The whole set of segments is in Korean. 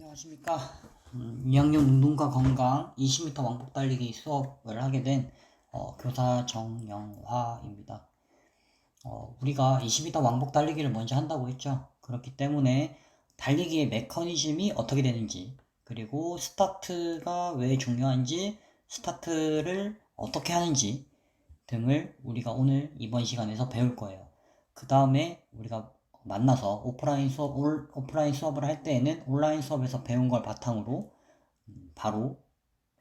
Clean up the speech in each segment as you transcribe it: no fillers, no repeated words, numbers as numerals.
안녕하십니까. 2학년 운동과 건강 20m 왕복 달리기 수업을 하게 된 교사 정영화입니다. 우리가 20m 왕복 달리기를 먼저 한다고 했죠. 그렇기 때문에 달리기의 메커니즘이 어떻게 되는지, 그리고 스타트가 왜 중요한지, 스타트를 어떻게 하는지 등을 우리가 오늘 이번 시간에서 배울 거예요. 그 다음에 우리가 만나서 오프라인 수업을 할 때에는 온라인 수업에서 배운 걸 바탕으로 바로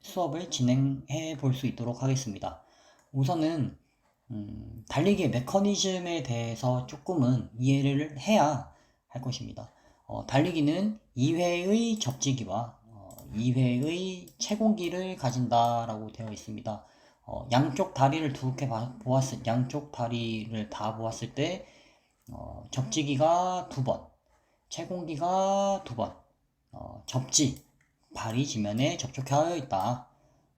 수업을 진행해 볼 수 있도록 하겠습니다. 우선은 달리기의 메커니즘에 대해서 조금은 이해를 해야 할 것입니다. 달리기는 2회의 접지기와 2회의 채공기를 가진다라고 되어 있습니다. 양쪽 다리를 양쪽 다리를 다 보았을 때 접지기가 2번, 채공기가 2번, 접지, 발이 지면에 접촉하여 있다.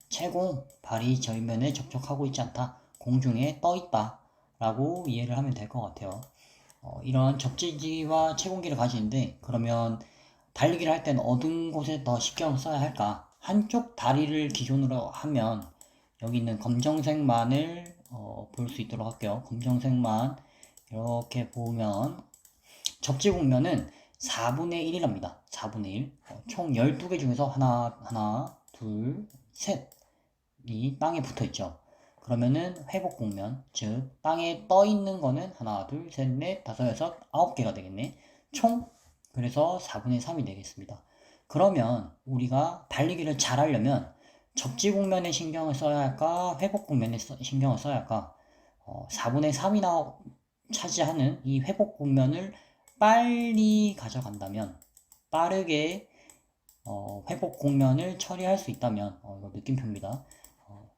채공, 발이 저면에 접촉하고 있지 않다. 공중에 떠 있다. 라고 이해를 하면 될 것 같아요. 이런 접지기와 채공기를 가지는데, 그러면 달리기를 할 때는 어느 곳에 더 신경을 써야 할까? 한쪽 다리를 기준으로 하면 여기 있는 검정색만을 볼 수 있도록 할게요. 검정색만 이렇게 보면 접지 공면은 4분의 1이랍니다. 4분의 1. 총 12개 중에서 하나, 둘, 셋이 땅에 붙어 있죠. 그러면은 회복 공면, 즉 땅에 떠 있는 거는 하나, 둘, 셋, 넷, 다섯, 여섯, 9개가 되겠네. 총 그래서 4분의 3이 되겠습니다. 그러면 우리가 달리기를 잘하려면 접지 공면에 신경을 써야 할까, 회복 공면에 신경을 써야 할까? 4분의 3이나 차지하는 이 회복 국면을 빨리 가져간다면, 빠르게 회복 국면을 처리할 수 있다면, 이거 느낌표입니다.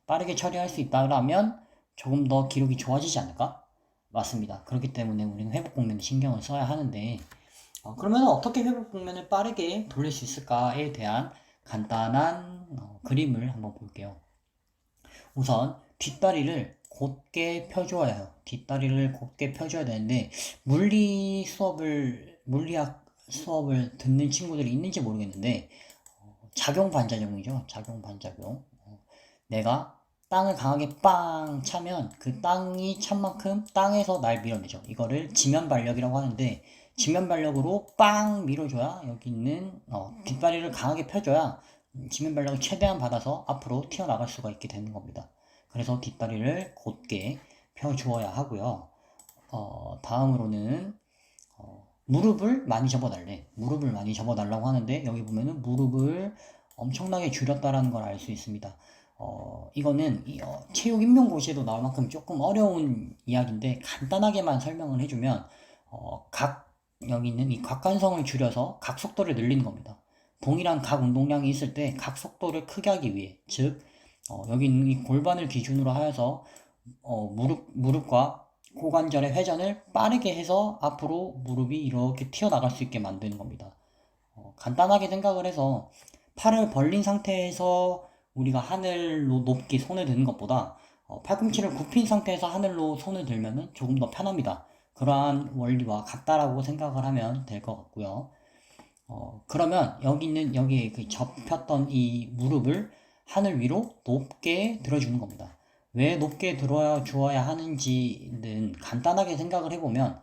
빠르게 처리할 수 있다면 조금 더 기록이 좋아지지 않을까? 맞습니다. 그렇기 때문에 우리는 회복 국면에 신경을 써야 하는데, 그러면 어떻게 회복 국면을 빠르게 돌릴 수 있을까에 대한 간단한 그림을 한번 볼게요. 우선 뒷다리를 곧게 펴줘야 해요. 뒷다리를 곧게 펴줘야 되는데 물리학 수업을 듣는 친구들이 있는지 모르겠는데 작용 반작용이죠. 작용 반작용. 내가 땅을 강하게 빵 차면 그 땅이 찬 만큼 땅에서 날 밀어내죠. 이거를 지면 발력이라고 하는데 지면 발력으로 빵 밀어줘야 여기 있는 뒷다리를 강하게 펴줘야 지면 발력을 최대한 받아서 앞으로 튀어나갈 수가 있게 되는 겁니다. 그래서 뒷다리를 곧게 펴주어야 하고요. 다음으로는 무릎을 많이 접어달래. 무릎을 많이 접어달라고 하는데 여기 보면은 무릎을 엄청나게 줄였다라는 걸 알 수 있습니다. 이거는 체육 임용고시에도 나올 만큼 조금 어려운 이야기인데 간단하게만 설명을 해주면 여기 있는 이 각관성을 줄여서 각 속도를 늘리는 겁니다. 동일한 각 운동량이 있을 때 각 속도를 크게 하기 위해, 즉 여기 있는 이 골반을 기준으로 하여서 무릎과 고관절의 회전을 빠르게 해서 앞으로 무릎이 이렇게 튀어나갈 수 있게 만드는 겁니다. 간단하게 생각을 해서 팔을 벌린 상태에서 우리가 하늘로 높게 손을 드는 것보다 팔꿈치를 굽힌 상태에서 하늘로 손을 들면 조금 더 편합니다. 그러한 원리와 같다라고 생각을 하면 될 것 같고요. 그러면 여기 그 접혔던 이 무릎을 하늘 위로 높게 들어주는 겁니다. 왜 높게 들어 주어야 하는지는 간단하게 생각을 해보면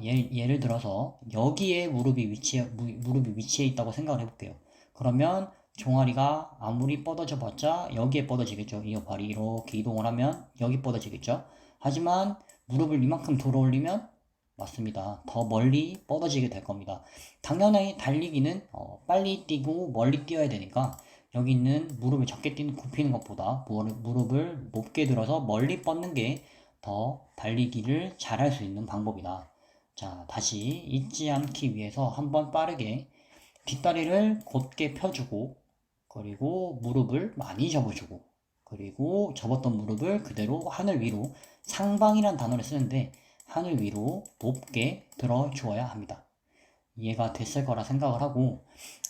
예를 들어서 여기에 무릎이 위치해 있다고 생각을 해볼게요. 그러면 종아리가 아무리 뻗어져 봤자 여기에 뻗어지겠죠. 이 발이 이렇게 이동을 하면 여기 뻗어지겠죠. 하지만 무릎을 이만큼 들어 올리면 맞습니다. 더 멀리 뻗어지게 될 겁니다. 당연히 달리기는 빨리 뛰고 멀리 뛰어야 되니까 여기 있는 무릎을 적게 굽히는 것보다 무릎을 높게 들어서 멀리 뻗는 게 더 달리기를 잘할 수 있는 방법이다. 자, 다시 잊지 않기 위해서 한번 빠르게 뒷다리를 곧게 펴주고 그리고 무릎을 많이 접어주고 그리고 접었던 무릎을 그대로 하늘 위로 상방이란 단어를 쓰는데 하늘 위로 높게 들어 주어야 합니다. 이해가 됐을 거라 생각을 하고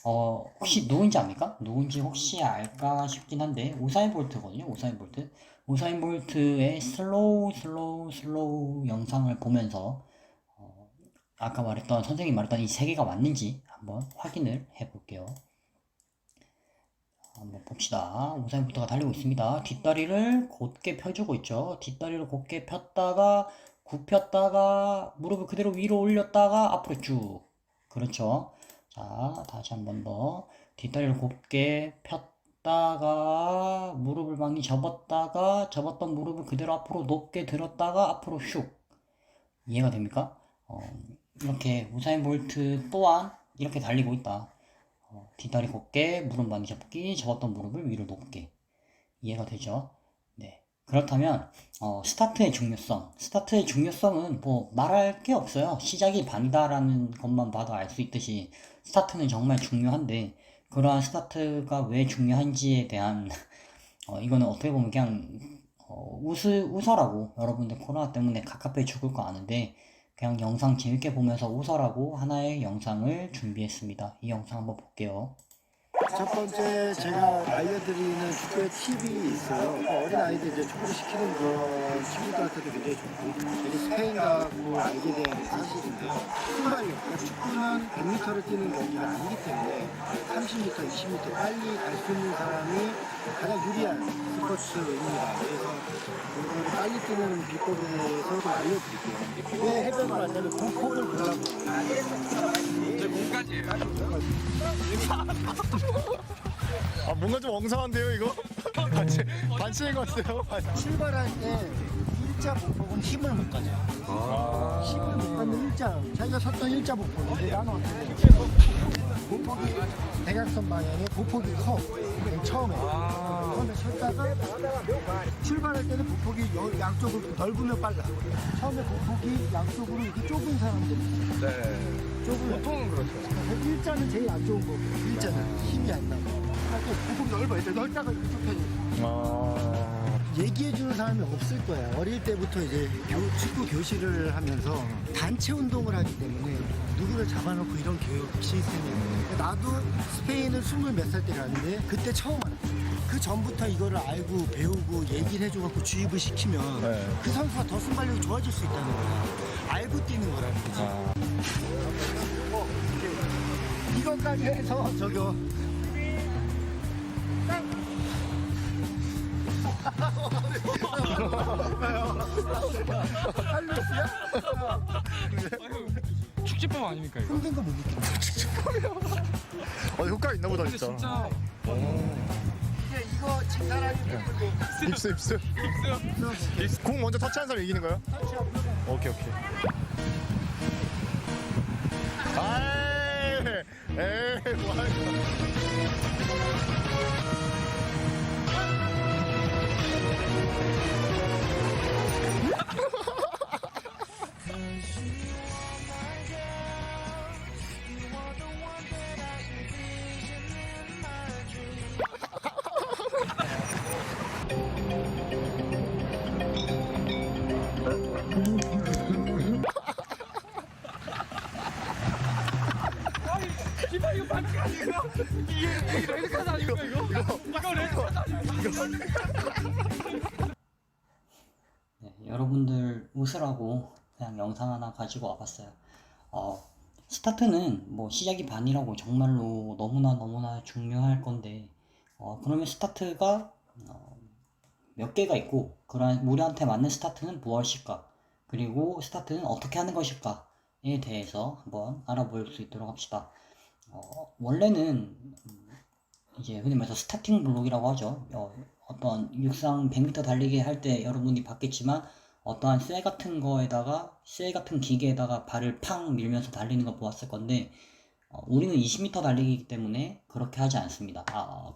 혹시 누군지 압니까? 누군지 혹시 알까 싶긴 한데 우사인 볼트거든요. 우사인 볼트의 슬로우 영상을 보면서 아까 말했던 선생님이 말했던 이 세 개가 맞는지 한번 확인을 해 볼게요. 한번 봅시다. 우사인부터가 달리고 있습니다. 뒷다리를 곧게 펴주고 있죠. 뒷다리를 곧게 폈다가 굽혔다가 무릎을 그대로 위로 올렸다가 앞으로 쭉. 그렇죠. 자, 다시 한 번 더. 뒷다리를 곧게 폈다가 무릎을 많이 접었다가 접었던 무릎을 그대로 앞으로 높게 들었다가 앞으로 슉. 이해가 됩니까? 이렇게 우사인 볼트 또한 이렇게 달리고 있다. 뒷다리 곧게 무릎 많이 접기 접었던 무릎을 위로 높게. 이해가 되죠? 네. 그렇다면 스타트의 중요성은 뭐 말할 게 없어요. 시작이 반이다라는 것만 봐도 알 수 있듯이 스타트는 정말 중요한데 그러한 스타트가 왜 중요한지에 대한 이거는 어떻게 보면 그냥 웃어라고. 여러분들 코로나 때문에 갑갑해 죽을 거 아는데 그냥 영상 재밌게 보면서 웃어라고 하나의 영상을 준비했습니다. 이 영상 한번 볼게요. 첫 번째 제가 알려드리는 축구의 팁이 있어요. 어린 아이들 이제 축구를 시키는 건 친구들한테도 굉장히 좋고 여기 스페인 가고 알게 된 사실인데요. 순발력, 그러니까 축구는 100m를 뛰는 경기가 아니기 때문에 30m, 20m 빨리 갈 수 있는 사람이 가장 유리한 스포츠입니다. 그래서 이거를 빨리 뛰는 비법에 대해서 좀 알려드릴게요. 왜 해변을 하냐면 공폭을 보려고 제 몸까지예요. 아 뭔가 좀 엉성한데요 이거? 반칙인 것 같아요. 출발할 때 일자 보폭은 힘을 못 가져요. 힘을 못 가는 일자, 자기가 섰던 일자 보폭인데 나는 어떻게 해? 보폭이 대각선 방향에 보폭이 커. 맨 처음에. 그런데 섰다가 출발할 때는 보폭이 양쪽으로 넓으면 빨라. 처음에 보폭이 양쪽으로 이렇게 좁은 사람들이 있어요. 네. 좁은 보통은 그렇죠. 그래서 일자는 제일 안 좋은 거고 일자는 힘이 안 나고. 그러니까 보폭이 넓어야 돼. 넓다가 이쪽 편이. 얘기해주는 사람이 없을 거야. 어릴 때부터 이제 축구 교실을 하면서 단체 운동을 하기 때문에 누구를 잡아놓고 이런 교육 시스템이에요. 나도 스페인을 20몇 살 때 갔는데 그때 처음 알았어요. 그 전부터 이거를 알고 배우고 얘기를 해줘갖고 주입을 시키면 네. 그 선수가 더 순발력이 좋아질 수 있다는 거야. 알고 뛰는 거라는 거지. 이것까지 해서 저기요. 축지법 아닙니까 이거? 힘든 거 못 느끼는 효과 있나 보다 근데 진짜. 진짜 이제 이거 진 사람이 입수. 공 먼저 터치한 사람 이기는 거예요? 오케이. 에이 뭐하는 거야. 이거 이거 반칙 아닌가? 이게 레드카드 아닙니까 이거? 이거 레드카드 아닙니까? 네, 여러분들 웃으라고 그냥 영상 하나 가지고 와봤어요. 스타트는 뭐 시작이 반이라고 정말로 너무나 중요할 건데, 그러면 스타트가 몇 개가 있고, 그런 우리한테 맞는 스타트는 무엇일까? 그리고 스타트는 어떻게 하는 것일까에 대해서 한번 알아볼 수 있도록 합시다. 원래는 이제 흔히 말해서 스타팅 블록이라고 하죠. 어떤 육상 100m 달리기 할 때 여러분이 봤겠지만 어떠한 쇠 같은 기계에다가 발을 팡 밀면서 달리는 거 보았을 건데 우리는 20m 달리기이기 때문에 그렇게 하지 않습니다.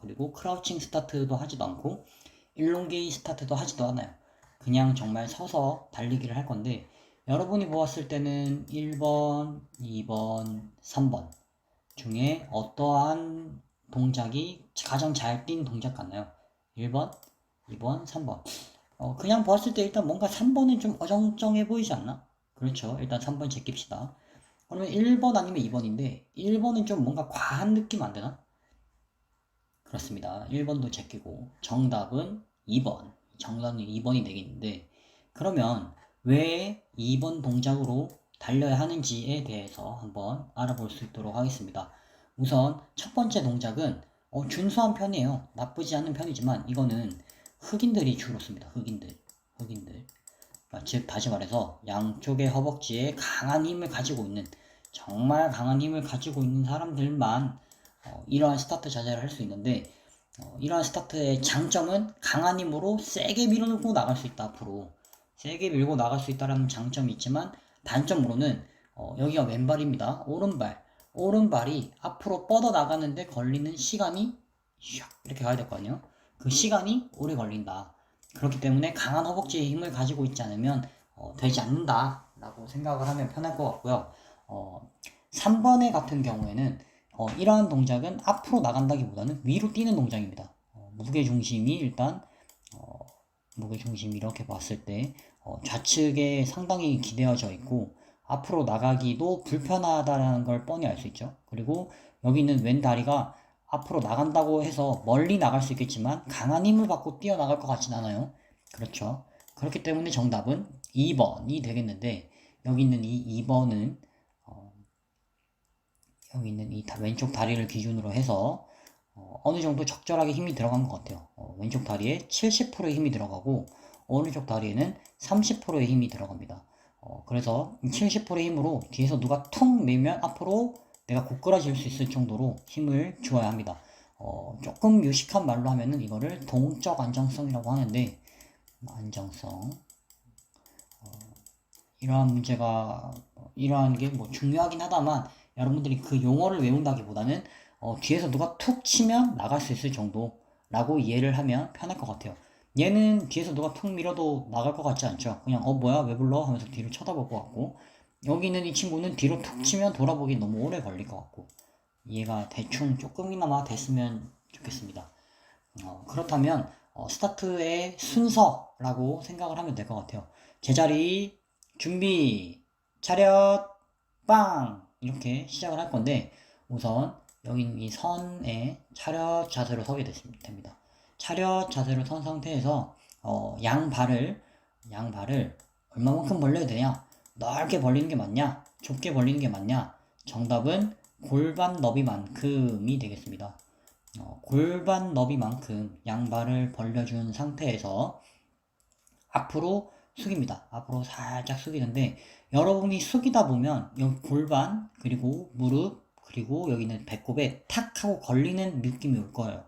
그리고 크라우칭 스타트도 하지도 않고 일롱게이 스타트도 하지도 않아요. 그냥 정말 서서 달리기를 할 건데 여러분이 보았을 때는 1번, 2번, 3번 중에 어떠한 동작이 가장 잘 뛴 동작 같나요? 1번, 2번, 3번. 그냥 보았을 때 일단 뭔가 3번은 좀 어정쩡해 보이지 않나? 그렇죠. 일단 3번 제낍시다. 그러면 1번 아니면 2번인데 1번은 좀 뭔가 과한 느낌 안 되나? 그렇습니다. 1번도 제끼고 정답은 2번. 정답은 2번이 되겠는데 그러면 왜 2번 동작으로 달려야 하는지에 대해서 한번 알아볼 수 있도록 하겠습니다. 우선 첫 번째 동작은 준수한 편이에요. 나쁘지 않은 편이지만 이거는 흑인들이 주로 씁니다. 흑인들. 즉 다시 말해서 양쪽의 허벅지에 강한 힘을 가지고 있는, 정말 강한 힘을 가지고 있는 사람들만 이러한 스타트 자세를 할 수 있는데, 이러한 스타트의 장점은 강한 힘으로 세게 밀어넣고 나갈 수 있다. 앞으로 세게 밀고 나갈 수 있다는 장점이 있지만, 단점으로는 여기가 왼발입니다. 오른발이 앞으로 뻗어 나가는데 걸리는 시간이 샥 이렇게 가야 될 거 아니에요. 그 시간이 오래 걸린다. 그렇기 때문에 강한 허벅지에 힘을 가지고 있지 않으면 되지 않는다 라고 생각을 하면 편할 것 같고요. 3번의 같은 경우에는 이러한 동작은 앞으로 나간다기보다는 위로 뛰는 동작입니다. 무게중심이 일단 무게중심이 이렇게 봤을 때 좌측에 상당히 기대어져 있고 앞으로 나가기도 불편하다는 걸 뻔히 알 수 있죠. 그리고 여기 있는 왼 다리가 앞으로 나간다고 해서 멀리 나갈 수 있겠지만 강한 힘을 받고 뛰어나갈 것 같진 않아요. 그렇죠. 그렇기 때문에 정답은 2번이 되겠는데, 여기 있는 이 2번은 여기 있는 이 왼쪽 다리를 기준으로 해서 어느 정도 적절하게 힘이 들어간 것 같아요. 왼쪽 다리에 70%의 힘이 들어가고 오른쪽 다리에는 30%의 힘이 들어갑니다. 그래서 70%의 힘으로 뒤에서 누가 툭 밀면 앞으로 내가 고꾸라질 수 있을 정도로 힘을 주어야 합니다. 조금 유식한 말로 하면은 이거를 동적 안정성이라고 하는데, 안정성, 이러한 문제가 이러한 게 뭐 중요하긴 하다만 여러분들이 그 용어를 외운다기보다는 뒤에서 누가 툭 치면 나갈 수 있을 정도라고 이해를 하면 편할 것 같아요. 얘는 뒤에서 누가 툭 밀어도 나갈 것 같지 않죠. 그냥 뭐야 왜 불러 하면서 뒤를 쳐다볼 것 같고, 여기 있는 이 친구는 뒤로 툭 치면 돌아보기 너무 오래 걸릴 것 같고, 이해가 대충 조금이나마 됐으면 좋겠습니다. 그렇다면 스타트의 순서라고 생각을 하면 될 것 같아요. 제자리, 준비, 차렷, 빵! 이렇게 시작을 할 건데, 우선 여기 이 선에 차렷 자세로 서게 됩니다. 차렷 자세로 선 상태에서 양발을 얼마만큼 벌려야 되냐? 넓게 벌리는 게 맞냐? 좁게 벌리는 게 맞냐? 정답은 골반 너비만큼이 되겠습니다. 골반 너비만큼 양발을 벌려준 상태에서 앞으로 숙입니다. 앞으로 살짝 숙이는데, 여러분이 숙이다 보면 여기 골반, 그리고 무릎, 그리고 여기는 배꼽에 탁 하고 걸리는 느낌이 올 거예요.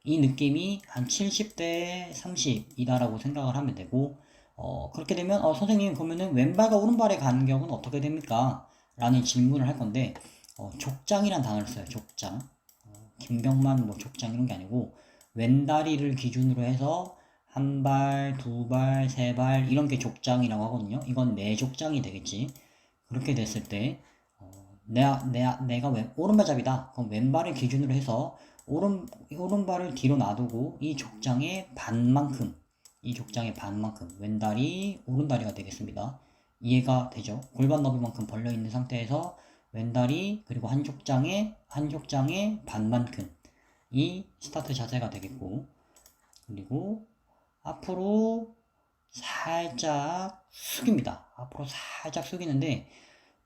이 느낌이 한 70대 30이다라고 생각을 하면 되고, 그렇게 되면 선생님 그러면은 왼발과 오른발의 간격은 어떻게 됩니까? 라는 질문을 할 건데, 족장이란 단어를 써요. 족장. 김병만 뭐 족장 이런 게 아니고, 왼다리를 기준으로 해서 한 발, 두 발, 세 발 이런 게 족장이라고 하거든요. 이건 내 족장이 되겠지. 그렇게 됐을 때 내가 오른발잡이다. 그럼 왼발을 기준으로 해서 오른발을 뒤로 놔두고 이 족장의 반만큼 왼다리, 오른다리가 되겠습니다. 이해가 되죠? 골반 너비만큼 벌려 있는 상태에서 왼다리 그리고 한 족장의 반만큼 이 스타트 자세가 되겠고, 그리고 앞으로 살짝 숙입니다. 앞으로 살짝 숙이는데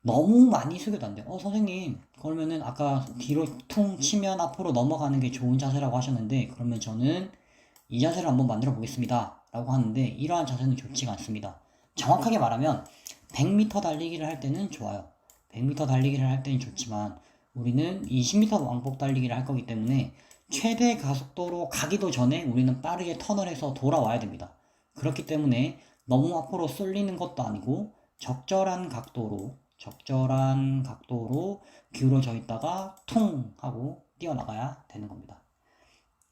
너무 많이 숙여도 안 돼요. 선생님 그러면은 아까 뒤로 퉁 치면 앞으로 넘어가는 게 좋은 자세라고 하셨는데, 그러면 저는 이 자세를 한번 만들어 보겠습니다 라고 하는데, 이러한 자세는 좋지가 않습니다. 정확하게 말하면 100m 달리기를 할 때는 좋아요. 100m 달리기를 할 때는 좋지만 우리는 20m 왕복 달리기를 할 거기 때문에 최대 가속도로 가기도 전에 우리는 빠르게 턴을 해서 돌아와야 됩니다. 그렇기 때문에 너무 앞으로 쏠리는 것도 아니고 적절한 각도로 기울어져 있다가 퉁 하고 뛰어나가야 되는 겁니다.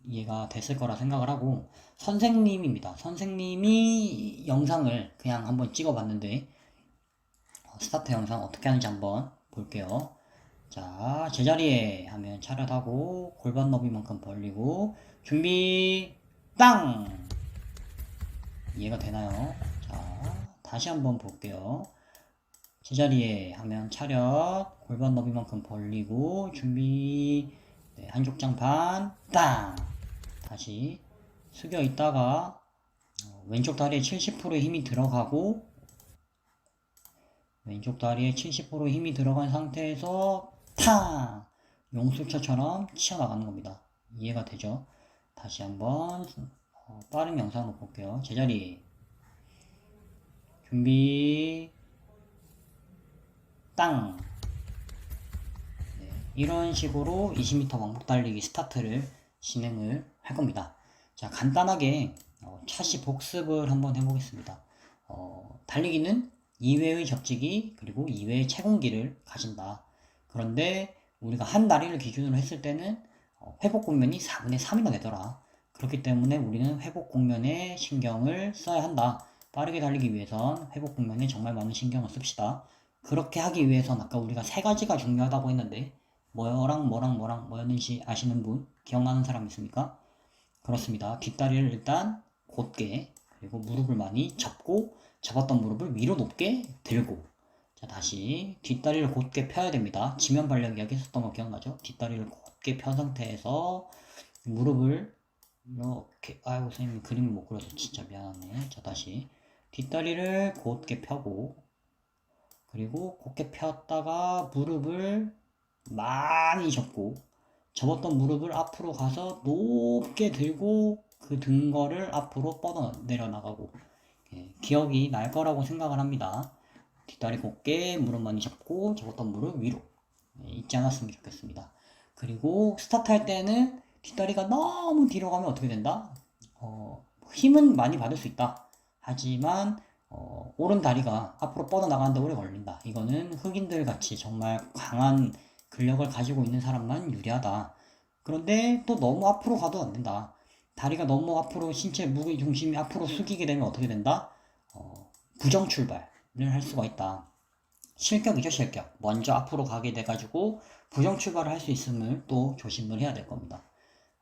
이해가 됐을 거라 생각을 하고, 선생님입니다. 선생님이 영상을 그냥 한번 찍어봤는데 스타트 영상 어떻게 하는지 한번 볼게요. 자, 제자리에 하면 차렷하고 골반 너비만큼 벌리고 준비 땅! 이해가 되나요? 자, 다시 한번 볼게요. 제자리에 하면 차렷, 골반 너비만큼 벌리고 준비, 한쪽 장 반 땅! 다시 숙여 있다가 왼쪽 다리에 70%의 힘이 들어가고 왼쪽 다리에 70% 힘이 들어간 상태에서 탕! 용술처처럼 치어나가는 겁니다. 이해가 되죠? 다시 한번 빠른 영상으로 볼게요. 제자리 준비 땅! 네, 이런 식으로 20m 왕복 달리기 스타트를 진행을 할 겁니다. 자, 간단하게 차시 복습을 한번 해보겠습니다. 달리기는 2회의 접지기 그리고 2회의 채공기를 가진다. 그런데 우리가 한 다리를 기준으로 했을 때는 회복 공면이 4분의 3이나 되더라. 그렇기 때문에 우리는 회복 공면에 신경을 써야 한다. 빠르게 달리기 위해선 회복 공면에 정말 많은 신경을 씁시다. 그렇게 하기 위해선 아까 우리가 세 가지가 중요하다고 했는데 뭐였는지 아시는 분? 기억나는 사람 있습니까? 그렇습니다. 뒷다리를 일단 곧게, 그리고 무릎을 많이 접고 잡았던 무릎을 위로 높게 들고, 자, 다시 뒷다리를 곧게 펴야 됩니다. 지면 발력 이야기 했었던 거 기억나죠? 뒷다리를 곧게 편 상태에서 무릎을 이렇게, 아이고 선생님 그림을 못 그려서 진짜 미안하네. 자, 다시 뒷다리를 곧게 펴고, 그리고 곧게 폈다가 무릎을 많이 접고, 접었던 무릎을 앞으로 가서 높게 들고 그 등거를 앞으로 뻗어 내려나가고, 기억이 날 거라고 생각을 합니다. 뒷다리 곧게 무릎 많이 접고 접었던 무릎 위로, 잊지 않았으면 좋겠습니다. 그리고 스타트 할 때는 뒷다리가 너무 뒤로 가면 어떻게 된다? 힘은 많이 받을 수 있다. 하지만 오른 다리가 앞으로 뻗어나가는데 오래 걸린다. 이거는 흑인들 같이 정말 강한 근력을 가지고 있는 사람만 유리하다. 그런데 또 너무 앞으로 가도 안 된다. 다리가 너무 앞으로 신체 무게 중심이 앞으로 숙이게 되면 어떻게 된다? 부정 출발을 할 수가 있다. 실격이죠, 실격. 먼저 앞으로 가게 돼가지고 부정 출발을 할 수 있음을 또 조심을 해야 될 겁니다.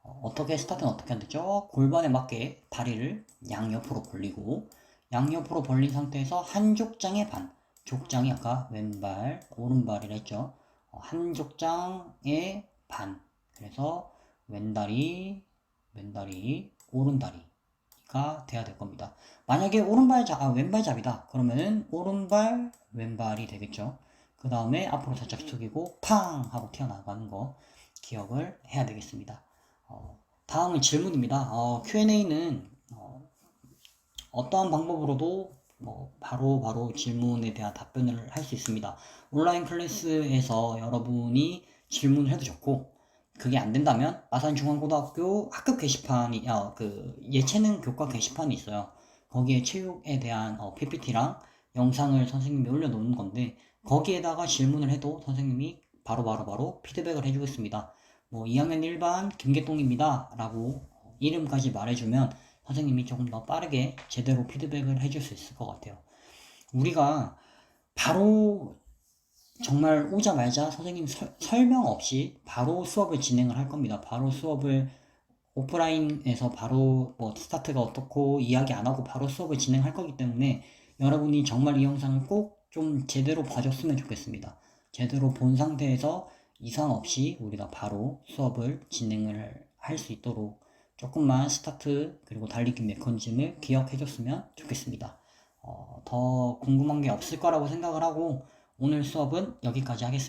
어떻게 스타트는 어떻게 한다죠? 골반에 맞게 다리를 양옆으로 벌리고, 양옆으로 벌린 상태에서 한 족장의 반, 족장이 아까 왼발, 오른발이라 했죠. 한 족장의 반, 그래서 왼다리, 오른다리가 돼야 될 겁니다. 만약에 왼발잡이다. 그러면은 오른발, 왼발이 되겠죠. 그 다음에 앞으로 살짝 숙이고 팡! 하고 튀어나가는 거 기억을 해야 되겠습니다. 다음은 질문입니다. Q&A는 어떠한 방법으로도 바로 질문에 대한 답변을 할 수 있습니다. 온라인 클래스에서 여러분이 질문을 해도 좋고, 그게 안 된다면 마산중앙고등학교 학급 게시판이 그 예체능 교과 게시판이 있어요. 거기에 체육에 대한 PPT랑 영상을 선생님이 올려놓는 건데, 거기에다가 질문을 해도 선생님이 바로 피드백을 해주겠습니다. 2학년 1반 김계동입니다 라고 이름까지 말해주면 선생님이 조금 더 빠르게 제대로 피드백을 해줄 수 있을 것 같아요. 우리가 바로 정말 오자마자 선생님 설명 없이 바로 수업을 진행을 할 겁니다. 바로 수업을 오프라인에서 바로 스타트가 어떻고 이야기 안 하고 바로 수업을 진행할 거기 때문에 여러분이 정말 이 영상을 꼭 좀 제대로 봐줬으면 좋겠습니다. 제대로 본 상태에서 이상 없이 우리가 바로 수업을 진행을 할 수 있도록 조금만 스타트 그리고 달리기 메커니즘을 기억해 줬으면 좋겠습니다. 더 궁금한 게 없을 거라고 생각을 하고 오늘 수업은 여기까지 하겠습니다.